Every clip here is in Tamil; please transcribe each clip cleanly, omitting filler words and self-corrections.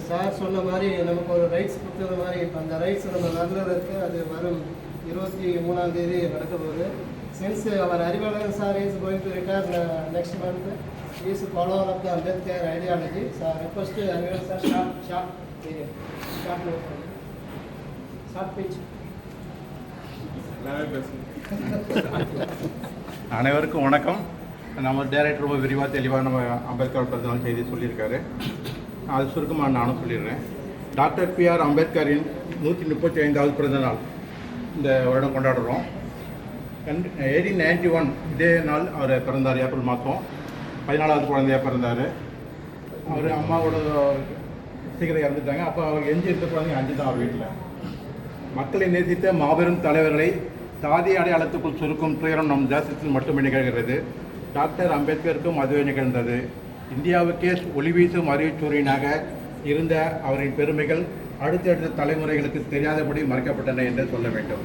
சார் சொன்ன மாதிரி நமக்கு ஒரு ரைட்ஸ் கொடுத்தது மாதிரி இப்போ அந்த ரைட்ஸ் நம்ம நல்லதற்கு அது வரும் 23ஆம் தேதி நடக்க போகுது. சின்ஸ் அவர் Arivalan sir is going to retire next month, is follower of the Ambedkar ideology. Sir request Arivalan sir short speech. அனைவருக்கும் வணக்கம். நம்ம டைரக்டர் ரொம்ப விரிவாக தெளிவாக நம்ம அம்பேத்கர் பிறந்தநாள் செய்தி சொல்லியிருக்காரு. அது சுருக்கமாக நானும் சொல்லிடுறேன். Doctor B.R.. அம்பேத்கரின் 135வது பிறந்தநாள் இந்த வருடம் கொண்டாடுறோம். 1891 இதே நாள் அவர் பிறந்தார். ஏப்ரல் மாதம் 14வது குழந்தையாக பிறந்தார். அவர் அம்மாவோட சீக்கிரம் இறந்துட்டாங்க. அப்போ அவர் எஞ்சி இருக்க குழந்தைங்க 5 தான் அவர் வீட்டில். மக்களை நேசித்த மாபெரும் தலைவர்களை சாதி அடையாளத்துக்குள் சுருக்கும் துயரம் நம் தேசத்தில் மட்டுமே நிகழ்கிறது. டாக்டர் அம்பேத்கருக்கும் அதுவே நிகழ்ந்தது. இந்தியாவுக்கே ஒளிவீசும் அறிவுச்சூரியனாக இருந்த அவரின் பெருமைகள் அடுத்தடுத்த தலைமுறைகளுக்கு தெரியாதபடி மறைக்கப்பட்டன என்று சொல்ல வேண்டும்.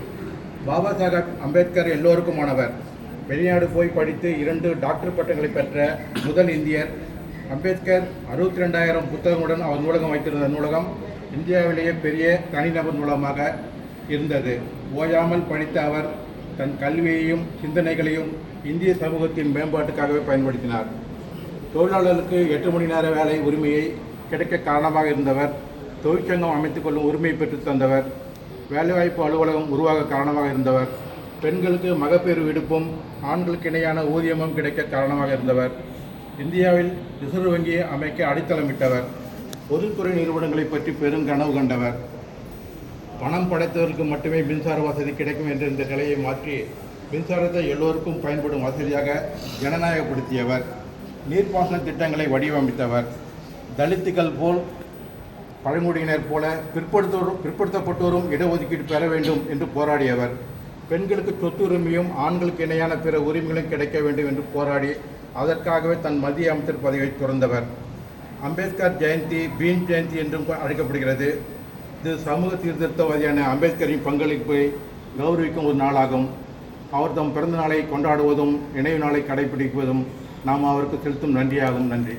பாபா சாஹேப் அம்பேத்கர் எல்லோருக்குமானவர். வெளிநாடு போய் படித்து 2 டாக்டர் பட்டங்களை பெற்ற முதல் இந்தியர். அம்பேத்கர் 62,000 புத்தகங்களுடன் அவர் நூலகம் வைத்திருந்த நூலகம் இந்தியாவிலேயே பெரிய தனிநபர் நூலகமாக இருந்தது. ஓயாமல் படித்த அவர் தன் கல்வியையும் சிந்தனைகளையும் இந்திய சமூகத்தின் மேம்பாட்டுக்காகவே பயன்படுத்தினார். தொழிலாளர்களுக்கு 8 மணி நேர வேலை உரிமையை கிடைக்க காரணமாக இருந்தவர். தொழிற்சங்கம் அமைத்துக் கொள்ளும் உரிமை பெற்று தந்தவர். வேலைவாய்ப்பு அலுவலகம் உருவாக காரணமாக இருந்தவர். பெண்களுக்கு மகப்பேறு விடுப்பும் ஆண்களுக்கு இணையான ஊதியமும் கிடைக்க காரணமாக இருந்தவர். இந்தியாவில் ரிசர்வ் வங்கியை அமைக்க அடித்தளமிட்டவர். பொதுத்துறை நிறுவனங்களை பற்றி பெரும் கனவு கண்டவர். பணம் படைத்தவர்களுக்கு மட்டுமே மின்சார வசதி கிடைக்கும் என்ற இந்த நிலையை மாற்றி மின்சாரத்தை எல்லோருக்கும் பயன்படும் வசதியாக ஜனநாயகப்படுத்தியவர். நீர்ப்பாசன திட்டங்களை வடிவமைத்தவர். தலித்துகள் போல் பழங்குடியினர் போல பிற்படுத்தப்பட்டோரும் இடஒதுக்கீடு பெற வேண்டும் என்று போராடியவர். பெண்களுக்கு சொத்துரிமையும் ஆண்களுக்கு இணையான பிற உரிமைகளும் கிடைக்க வேண்டும் என்று போராடி அதற்காகவே தன் மத்திய அமைச்சர் பதவியை துறந்தவர். அம்பேத்கர் ஜெயந்தி பீம் ஜெயந்தி என்றும் அழைக்கப்படுகிறது. இது சமூக சீர்திருத்தவாதியான அம்பேத்கரின் பங்களிப்பை கௌரவிக்கும் ஒரு நாளாகும். அவர் தம் பிறந்த நாளை கொண்டாடுவதும் நினைவு நாளை கடைபிடிப்பதும் நாம் அவருக்கு செலுத்தும் நன்றியாகும். நன்றி.